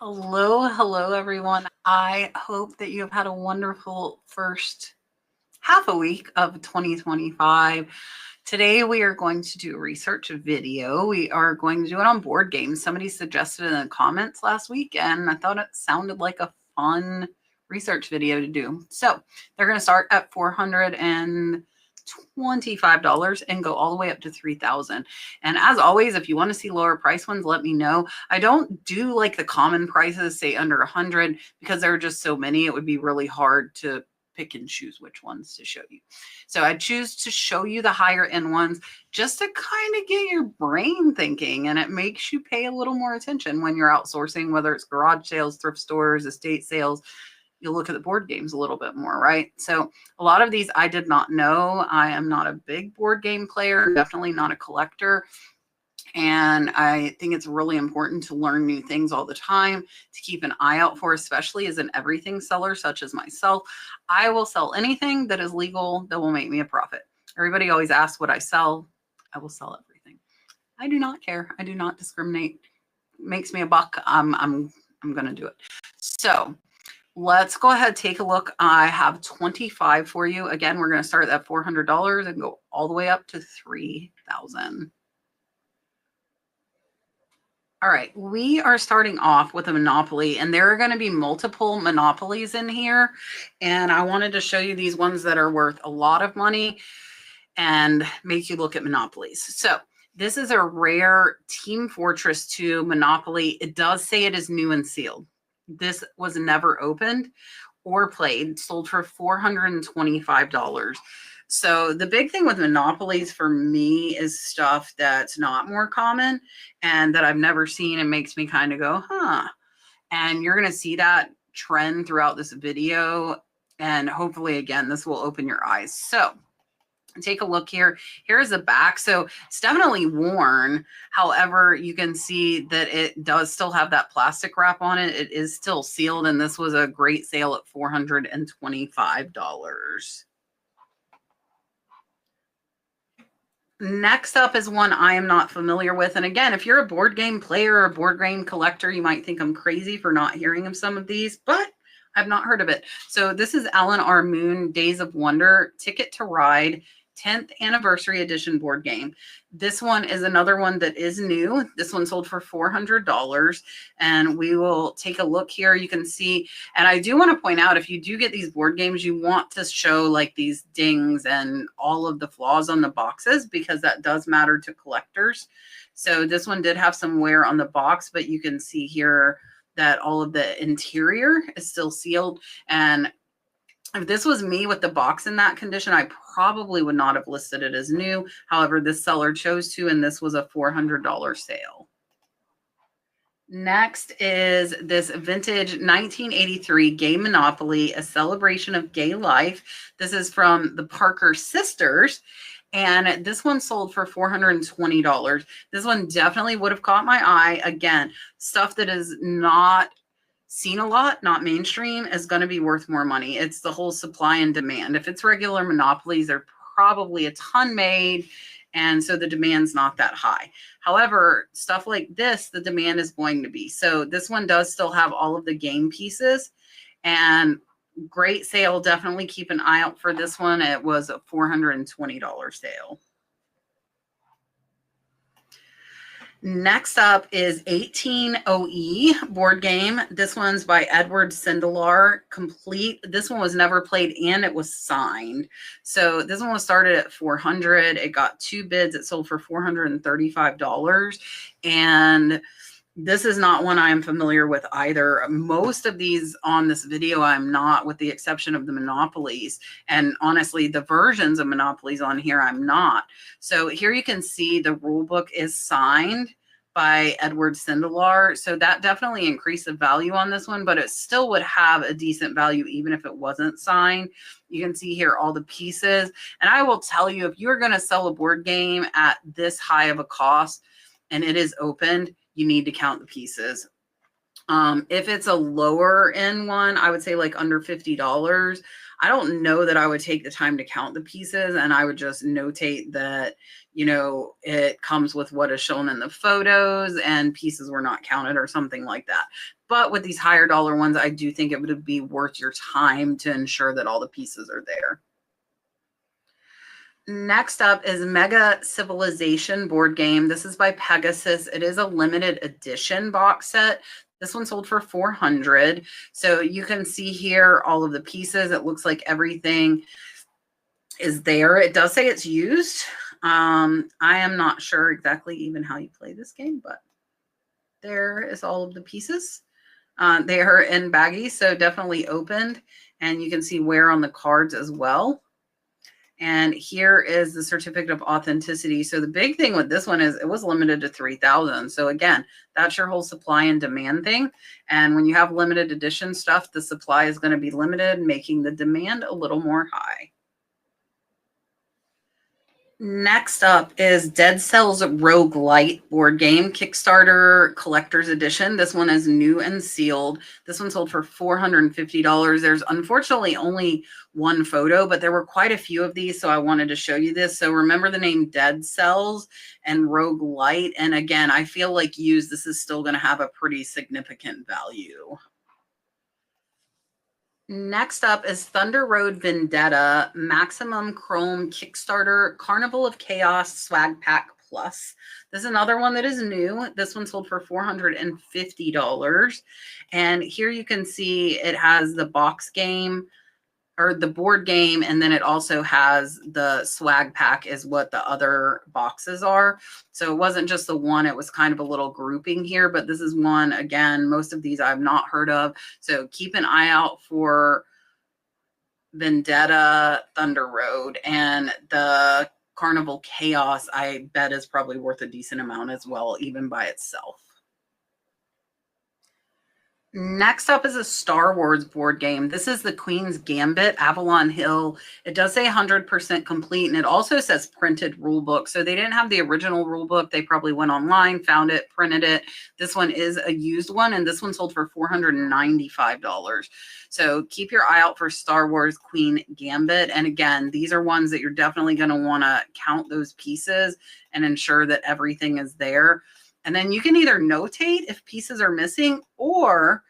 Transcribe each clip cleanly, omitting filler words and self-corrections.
Hello, everyone. I hope that you have had a wonderful first half a week of 2025. Today, we are going to do a research video. We are going to do it on board games. Somebody suggested in the comments last week, and I thought it sounded like a fun research video to do. So they're going to start at $425 and go all the way up to $3,000. And as always, if you want to see lower price ones, let me know. I don't do like the common prices, say under 100, because there are just so many. It would be really hard to pick and choose which ones to show you. So I choose to show you the higher end ones just to kind of get your brain thinking, and it makes you pay a little more attention when you're outsourcing, whether it's garage sales, thrift stores, estate sales. You'll look at the board games a little bit more, right? So a lot of these I did not know. I am not a big board game player, definitely not a collector. And I think it's really important to learn new things all the time, to keep an eye out for, especially as an everything seller, such as myself. I will sell anything that is legal that will make me a profit. Everybody always asks what I sell. I will sell everything. I do not care. I do not discriminate. It makes me a buck. I'm going to do it. So let's go ahead and take a look. I have 25 for you. Again, we're going to start at $400 and go all the way up to $3,000. All right, we are starting off with a Monopoly, and there are going to be multiple Monopolies in here. And I wanted to show you these ones that are worth a lot of money and make you look at Monopolies. So this is a rare Team Fortress 2 Monopoly. It does say it is new and sealed. This was never opened or played, sold for $425. So the big thing with Monopolies for me is stuff that's not more common and that I've never seen and makes me kind of go, huh. And you're going to see that trend throughout this video. And hopefully, again, this will open your eyes. So take a look here. Here's the back. So it's definitely worn. However, you can see that it does still have that plastic wrap on it. It is still sealed. And this was a great sale at $425. Next up is one I am not familiar with. And again, if you're a board game player or a board game collector, you might think I'm crazy for not hearing of some of these, but I've not heard of it. So this is Alan R. Moon, Days of Wonder, Ticket to Ride, 10th Anniversary Edition board game. This one is another one that is new. This one sold for $400, and we will take a look here. You can see, and I do want to point out, if you do get these board games, you want to show like these dings and all of the flaws on the boxes, because that does matter to collectors. So this one did have some wear on the box, but you can see here that all of the interior is still sealed. And if this was me with the box in that condition, I probably would not have listed it as new. However, this seller chose to, and this was a $400 sale. Next is this vintage 1983 Gay Monopoly, a celebration of gay life. This is from the Parker sisters. And this one sold for $420. This one definitely would have caught my eye. Again, stuff that is not seen a lot, not mainstream, is going to be worth more money. It's the whole supply and demand. If it's regular Monopolies, they're probably a ton made, and so the demand's not that high. However, stuff like this, the demand is going to be. So this one does still have all of the game pieces, and great sale. Definitely keep an eye out for this one. It was a $420 sale. Next up is 18OE board game. This one's by Edward Sindelar, complete. This one was never played and it was signed. So this one was started at $400. It got 2 bids. It sold for $435. And this is not one I am familiar with either. Most of these on this video I'm not, with the exception of the Monopolies. And honestly, the versions of Monopolies on here I'm not. So here you can see the rule book is signed by Edward Sindelar. So that definitely increased the value on this one, but it still would have a decent value even if it wasn't signed. You can see here all the pieces. And I will tell you, if you're going to sell a board game at this high of a cost and it is opened, you need to count the pieces. If it's a lower end one, I would say like under $50. I don't know that I would take the time to count the pieces, and I would just notate that, you know, it comes with what is shown in the photos and pieces were not counted or something like that. But with these higher dollar ones, I do think it would be worth your time to ensure that all the pieces are there. Next up is Mega Civilization board game. This is by Pegasus. It is a limited edition box set. This one sold for $400. So you can see here all of the pieces. It looks like everything is there. It does say it's used. I am not sure exactly even how you play this game, but there is all of the pieces. They are in baggies, so definitely opened. And you can see wear on the cards as well. And here is the certificate of authenticity. So the big thing with this one is it was limited to 3,000. So again, that's your whole supply and demand thing. And when you have limited edition stuff, the supply is going to be limited, making the demand a little more high. Next up is Dead Cells Roguelite board game, Kickstarter Collector's Edition. This one is new and sealed. This one sold for $450. There's unfortunately only one photo, but there were quite a few of these, so I wanted to show you this. So remember the name Dead Cells and Roguelite. And again, I feel like used, this is still going to have a pretty significant value. Next up is Thunder Road Vendetta Maximum Chrome Kickstarter Carnival of Chaos Swag Pack Plus. This is another one that is new. This one sold for $450. And here you can see it has the box game or the board game, and then it also has the swag pack is what the other boxes are. So it wasn't just the one, it was kind of a little grouping here, but this is one, again, most of these I've not heard of. So keep an eye out for Vendetta, Thunder Road, and the Carnival Chaos, I bet is probably worth a decent amount as well, even by itself. Next up is a Star Wars board game. This is the Queen's Gambit, Avalon Hill. It does say 100% complete, and it also says printed rule book. So they didn't have the original rule book. They probably went online, found it, printed it. This one is a used one, and this one sold for $495. So keep your eye out for Star Wars Queen Gambit. And again, these are ones that you're definitely going to want to count those pieces and ensure that everything is there. And then you can either notate if pieces are missing, or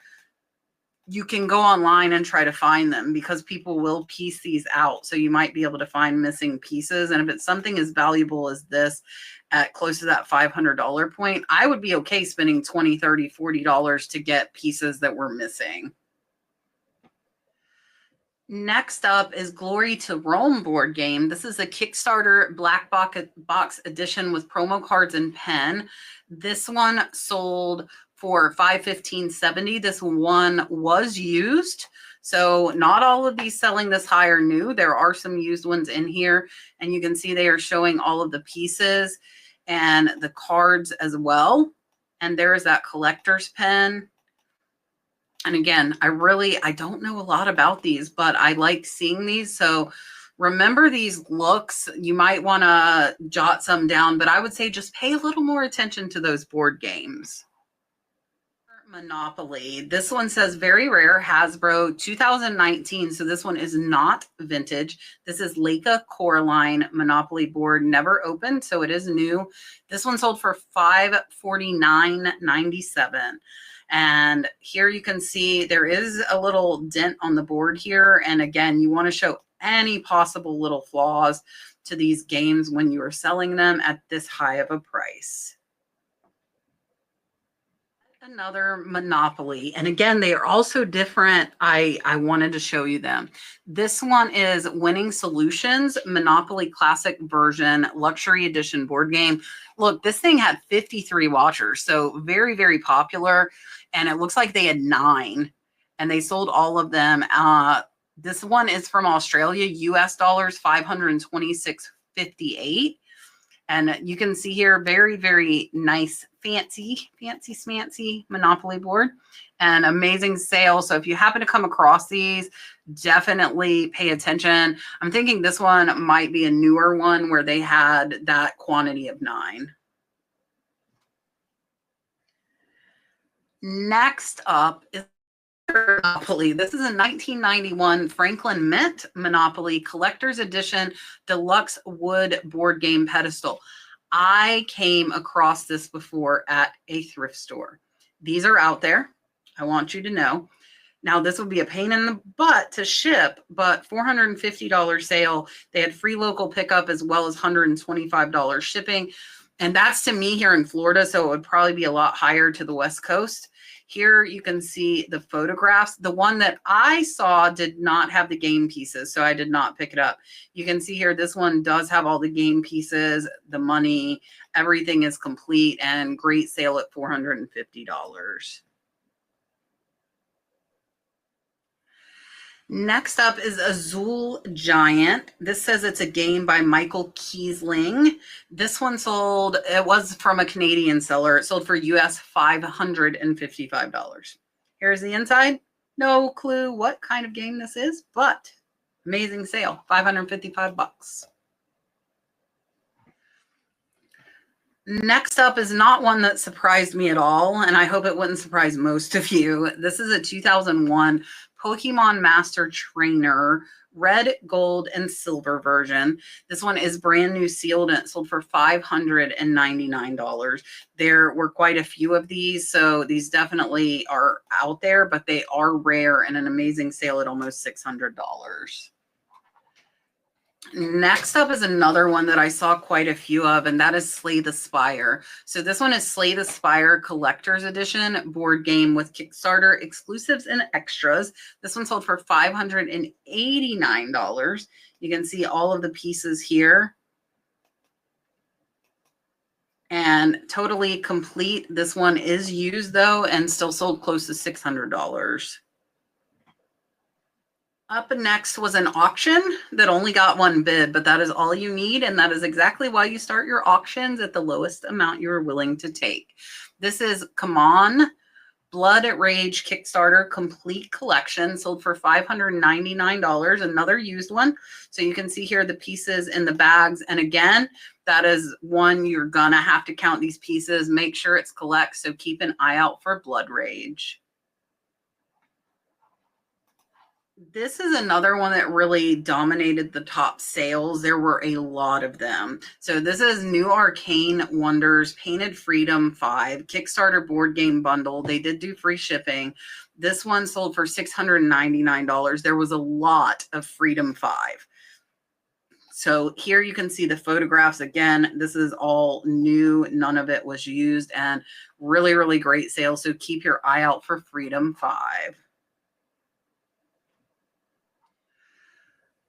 you can go online and try to find them, because people will piece these out. So you might be able to find missing pieces. And if it's something as valuable as this at close to that $500 point, I would be okay spending $20, $30, $40 to get pieces that were missing. Next up is Glory to Rome board game. This is a Kickstarter black box edition with promo cards and pen. This one sold for $515.70. This one was used. So not all of these selling this high are new. There are some used ones in here, and you can see they are showing all of the pieces and the cards as well. And there is that collector's pen. And again, I don't know a lot about these, but I like seeing these. So remember these looks. You might want to jot some down, but I would say just pay a little more attention to those board games. Monopoly. This one says very rare, Hasbro 2019. So this one is not vintage. This is Leica Coraline Monopoly board, never opened. So it is new. This one sold for $549.97. And here you can see there is a little dent on the board here. And again, you want to show any possible little flaws to these games when you are selling them at this high of a price. Another Monopoly. And again, they are also different. I wanted to show you them. This one is Winning Solutions Monopoly Classic Version Luxury Edition board game. Look, this thing had 53 watchers, so very, very popular. And it looks like they had 9, and they sold all of them. This one is from Australia, US dollars, $526.58. And you can see here, very, very nice, fancy smancy Monopoly board, and amazing sale. So if you happen to come across these, definitely pay attention. I'm thinking this one might be a newer one where they had that quantity of 9. Next up is Monopoly. This is a 1991 Franklin Mint Monopoly Collector's Edition Deluxe Wood Board Game Pedestal. I came across this before at a thrift store. These are out there. I want you to know. Now, this would be a pain in the butt to ship, but $450 sale. They had free local pickup as well as $125 shipping. And that's to me here in Florida, so it would probably be a lot higher to the West Coast. Here you can see the photographs. The one that I saw did not have the game pieces, so I did not pick it up. You can see here, this one does have all the game pieces, the money, everything is complete, and great sale at $450. Next up is Azul Giant. This says it's a game by Michael Kiesling. This one sold, it was from a Canadian seller. It sold for US $555. Here's the inside. No clue what kind of game this is, but amazing sale, $555. Next up is not one that surprised me at all, and I hope it wouldn't surprise most of you. This is a 2001 Pokemon Master Trainer red, gold, and silver version. This one is brand new sealed, and it sold for $599. There were quite a few of these, so these definitely are out there, but they are rare and an amazing sale at almost $600. Next up is another one that I saw quite a few of, and that is Slay the Spire. So this one is Slay the Spire Collector's Edition board game with Kickstarter exclusives and extras. This one sold for $589. You can see all of the pieces here. And totally complete. This one is used though, and still sold close to $600. Up next was an auction that only got one bid, but that is all you need, and that is exactly why you start your auctions at the lowest amount you are willing to take. This is Come On Blood Rage Kickstarter Complete Collection, sold for $599, another used one. So you can see here the pieces in the bags, and again, that is one you're gonna have to count these pieces, make sure it's collect, so keep an eye out for Blood Rage. This is another one that really dominated the top sales. There were a lot of them. So this is New Arcane Wonders Painted Freedom 5 Kickstarter board game bundle. They did do free shipping. This one sold for $699. There was a lot of Freedom 5. So here you can see the photographs. Again, this is all new. None of it was used, and really, really great sale. So keep your eye out for Freedom 5.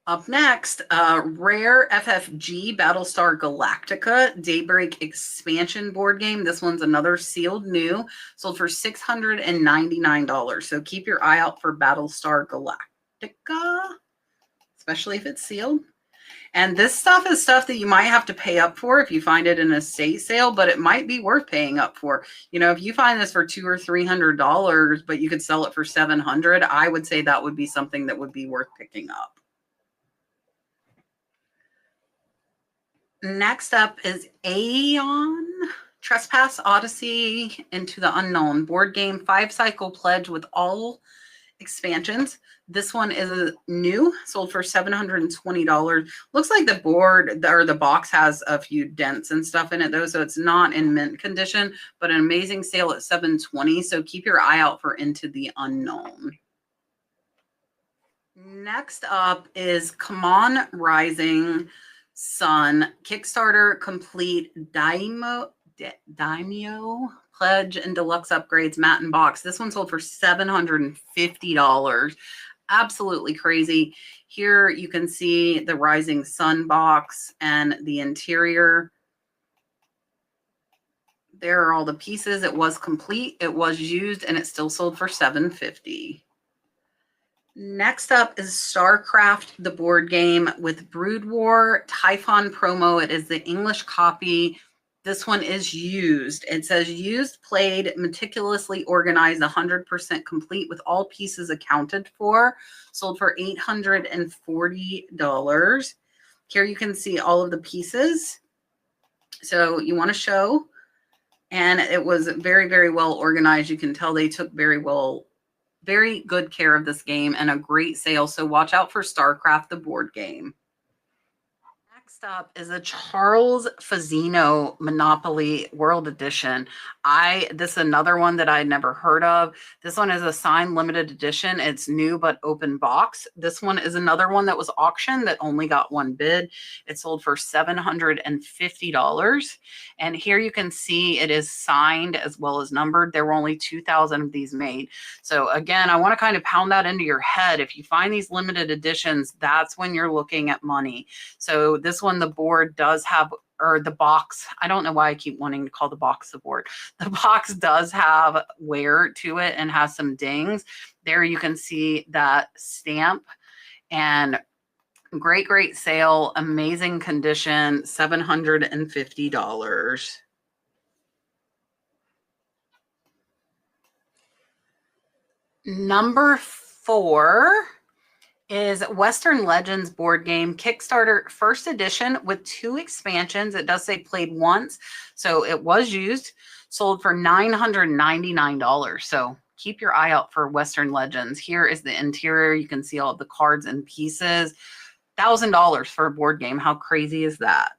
Up next, Rare FFG Battlestar Galactica Daybreak Expansion board game. This one's another sealed new, sold for $699. So keep your eye out for Battlestar Galactica, especially if it's sealed. And this stuff is stuff that you might have to pay up for if you find it in a estate sale, but it might be worth paying up for. You know, if you find this for $200 or $300, but you could sell it for $700, I would say that would be something that would be worth picking up. Next up is Aeon Trespass Odyssey Into the Unknown board game 5-cycle pledge with all expansions. This one is new, sold for $720. Looks like the board or the box has a few dents and stuff in it though, so it's not in mint condition, but an amazing sale at $720. So keep your eye out for Into the Unknown. Next up is Come On Rising Sun Kickstarter Complete Daimyo Pledge and Deluxe Upgrades Matte and Box. This one sold for $750. Absolutely crazy. Here you can see the Rising Sun box and the interior. There are all the pieces. It was complete, it was used, and it still sold for $750. Next up is StarCraft, the board game with Brood War Typhon promo. It is the English copy. This one is used. It says used, played, meticulously organized, 100% complete with all pieces accounted for. Sold for $840. Here you can see all of the pieces. So you want to show And it was very, very well organized. You can tell they took very good care of this game, and a great sale. So watch out for StarCraft, the board game. Next up is a Charles Fazzino Monopoly World Edition. This is another one that I had never heard of. This one is a signed limited edition. It's new but open box. This one is another one that was auctioned that only got one bid. It sold for $750. And here you can see it is signed as well as numbered. There were only 2,000 of these made. So again, I want to kind of pound that into your head. If you find these limited editions, that's when you're looking at money. So this one, the board does have, or the box, I don't know why I keep wanting to call the box the board. The box does have wear to it and has some dings. There you can see that stamp, and great, great sale, amazing condition, $750. Number 4 is Western Legends board game, Kickstarter first edition with 2 expansions. It does say played once, so it was used, sold for $999. So keep your eye out for Western Legends. Here is the interior. You can see all of the cards and pieces. $1,000 for a board game. How crazy is that?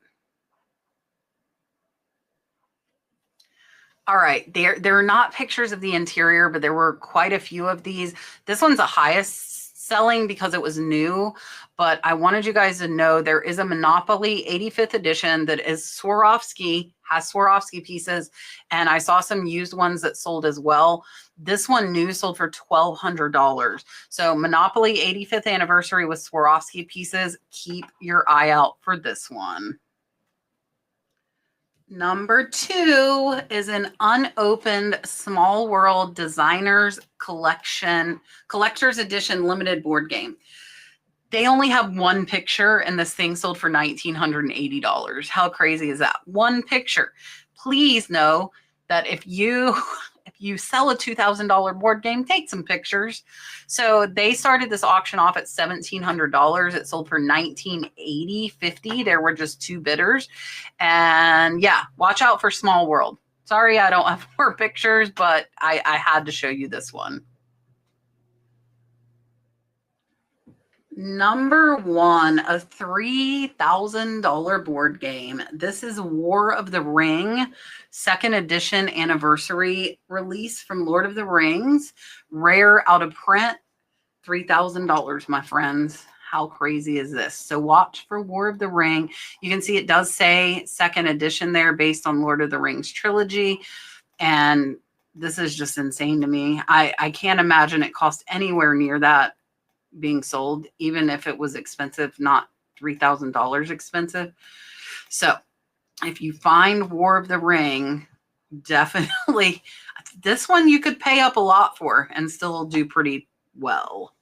All right, there are not pictures of the interior, but there were quite a few of these. This one's the highest selling because it was new, but I wanted you guys to know there is a Monopoly 85th edition that is Swarovski, has Swarovski pieces, and I saw some used ones that sold as well. This one new sold for $1,200. So Monopoly 85th anniversary with Swarovski pieces. Keep your eye out for this one. Number 2 is an unopened Small World Designers Collector's Edition limited board game. They only have one picture, and this thing sold for $1,980. How crazy is that? One picture. Please know that if you sell a $2,000 board game, take some pictures. So they started this auction off at $1,700. It sold for $1,980.50. There were just 2 bidders. And yeah, watch out for Small World. Sorry, I don't have more pictures, but I had to show you this one. Number 1, a $3,000 board game. This is War of the Ring, 2nd edition anniversary release from Lord of the Rings. Rare, out of print, $3,000, my friends. How crazy is this? So watch for War of the Ring. You can see it does say 2nd edition there based on Lord of the Rings trilogy. And this is just insane to me. I can't imagine it cost anywhere near that being sold, even if it was expensive, not $3,000 expensive. So if you find War of the Ring, definitely this one you could pay up a lot for and still do pretty well.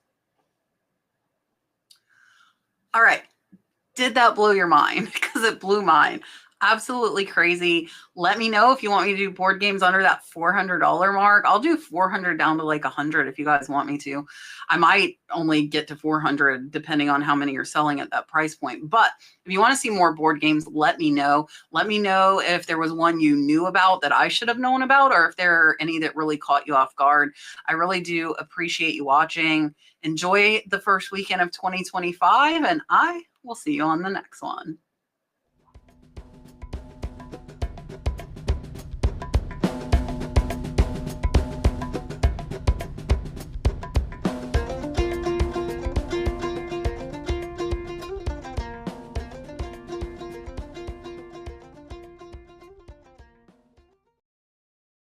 All right. Did that blow your mind? Because it blew mine. Absolutely crazy. Let me know if you want me to do board games under that $400 mark. I'll do 400 down to like 100 if you guys want me to. I might only get to 400 depending on how many you're selling at that price point. But if you want to see more board games, let me know. Let me know if there was one you knew about that I should have known about, or if there are any that really caught you off guard. I really do appreciate you watching. Enjoy the first weekend of 2025, and I will see you on the next one.